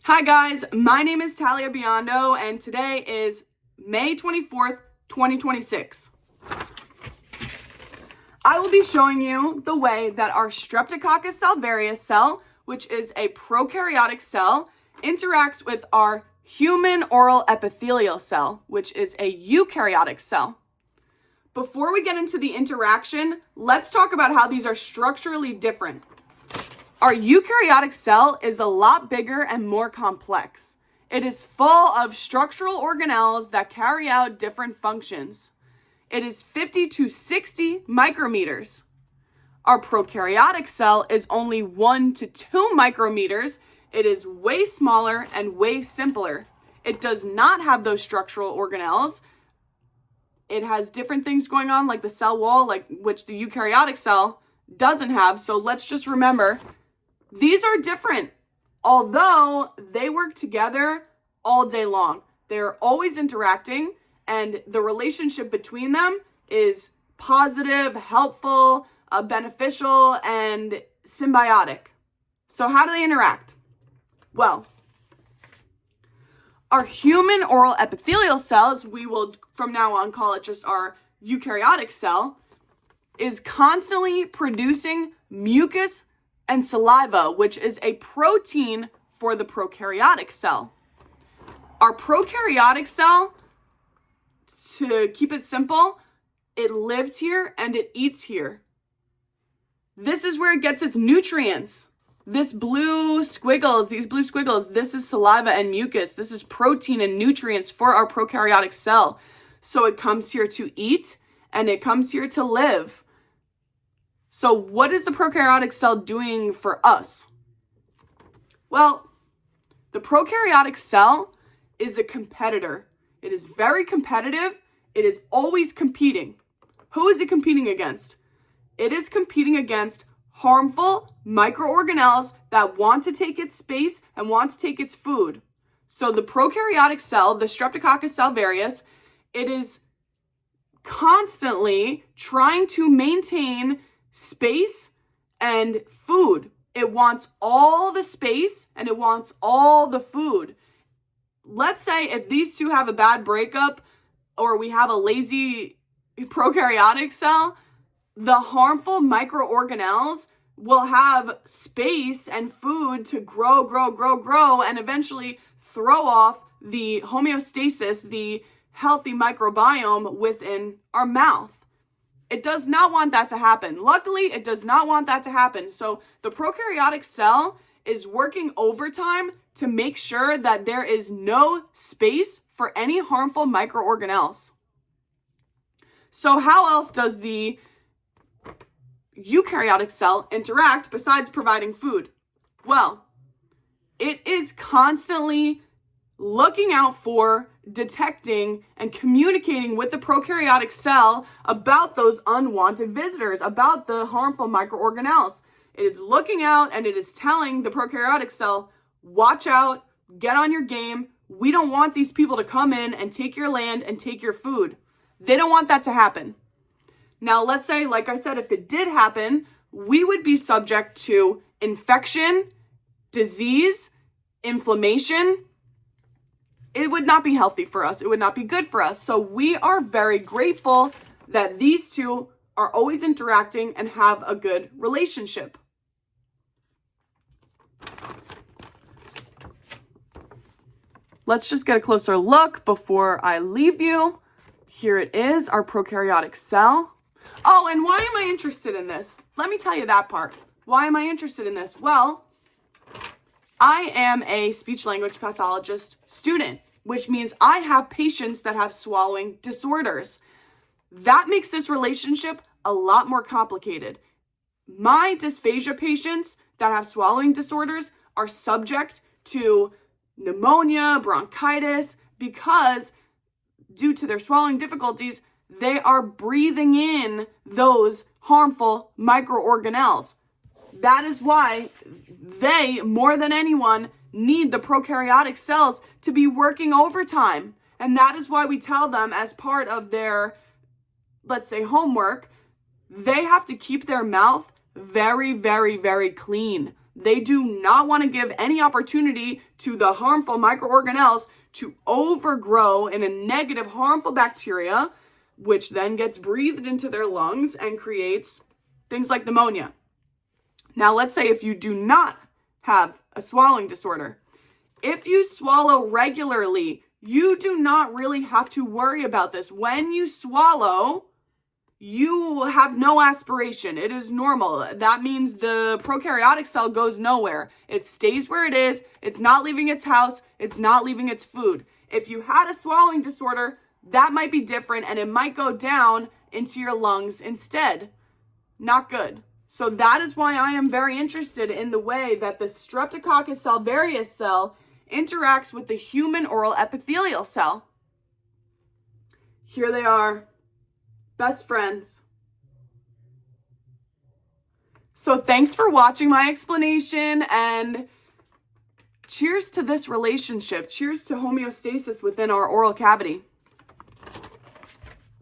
Hi guys, my name is Talia Biondo and today is May 24th, 2026. I will be showing you the way that our Streptococcus Salivarius cell, which is a prokaryotic cell, interacts with our Human Oral Epithelial Cell, which is a eukaryotic cell. Before we get into the interaction, let's talk about how these are structurally different. Our eukaryotic cell is a lot bigger and more complex. It is full of structural organelles that carry out different functions. It is 50 to 60 micrometers. Our prokaryotic cell is only 1 to 2 micrometers. It is way smaller and way simpler. It does not have those structural organelles. It has different things going on like the cell wall, which the eukaryotic cell doesn't have. So let's just remember, these are different, although they work together all day long. They're always interacting, and the relationship between them is positive, helpful, beneficial, and symbiotic. So how do they interact? Well, our human oral epithelial cells, we will from now on call it just our eukaryotic cell, is constantly producing mucus and saliva, which is a protein for the prokaryotic cell. Our prokaryotic cell, to keep it simple, it lives here and it eats here. This is where it gets its nutrients. These blue squiggles, this is saliva and mucus. This is protein and nutrients for our prokaryotic cell. So it comes here to eat and it comes here to live. So what is the prokaryotic cell doing for us? Well, the prokaryotic cell is a competitor. It is very competitive. It is always competing. Who is it competing against? It is competing against harmful microorganelles that want to take its space and want to take its food. So the prokaryotic cell, the Streptococcus salivarius, it is constantly trying to maintain space and food. It wants all the space and it wants all the food. Let's say if these two have a bad breakup or we have a lazy prokaryotic cell, the harmful microorganelles will have space and food to grow, and eventually throw off the homeostasis, the healthy microbiome within our mouth. It does not want that to happen. Luckily, it does not want that to happen. So the prokaryotic cell is working overtime to make sure that there is no space for any harmful microorganelles. So how else does the eukaryotic cell interact besides providing food? Well, it is constantly looking out for, detecting, and communicating with the prokaryotic cell about those unwanted visitors, about the harmful microorganelles. It is looking out and it is telling the prokaryotic cell, watch out, get on your game. We don't want these people to come in and take your land and take your food. They don't want that to happen. Now, let's say, like I said, if it did happen, we would be subject to infection, disease, inflammation. It would not be healthy for us. It would not be good for us. So we are very grateful that these two are always interacting and have a good relationship. Let's just get a closer look before I leave you. Here it is, our prokaryotic cell. Oh, and why am I interested in this? Let me tell you that part. Why am I interested in this? Well, I am a speech-language pathologist student, which means I have patients that have swallowing disorders. That makes this relationship a lot more complicated. My dysphagia patients that have swallowing disorders are subject to pneumonia, bronchitis, because due to their swallowing difficulties, they are breathing in those harmful microorganelles. That is why they, more than anyone, need the prokaryotic cells to be working overtime. And that is why we tell them as part of their, let's say, homework, they have to keep their mouth very, very, very clean. They do not want to give any opportunity to the harmful microorganisms to overgrow in a negative, harmful bacteria, which then gets breathed into their lungs and creates things like pneumonia. Now, let's say if you do not have a swallowing disorder, if you swallow regularly, you do not really have to worry about this. When you swallow, you have no aspiration. It is normal. That means the prokaryotic cell goes nowhere. It stays where it is. It's not leaving its house. It's not leaving its food. If you had a swallowing disorder, that might be different and it might go down into your lungs instead. Not good. So that is why I am very interested in the way that the Streptococcus salivarius cell interacts with the human oral epithelial cell. Here they are, best friends. So thanks for watching my explanation, and cheers to this relationship. Cheers to homeostasis within our oral cavity.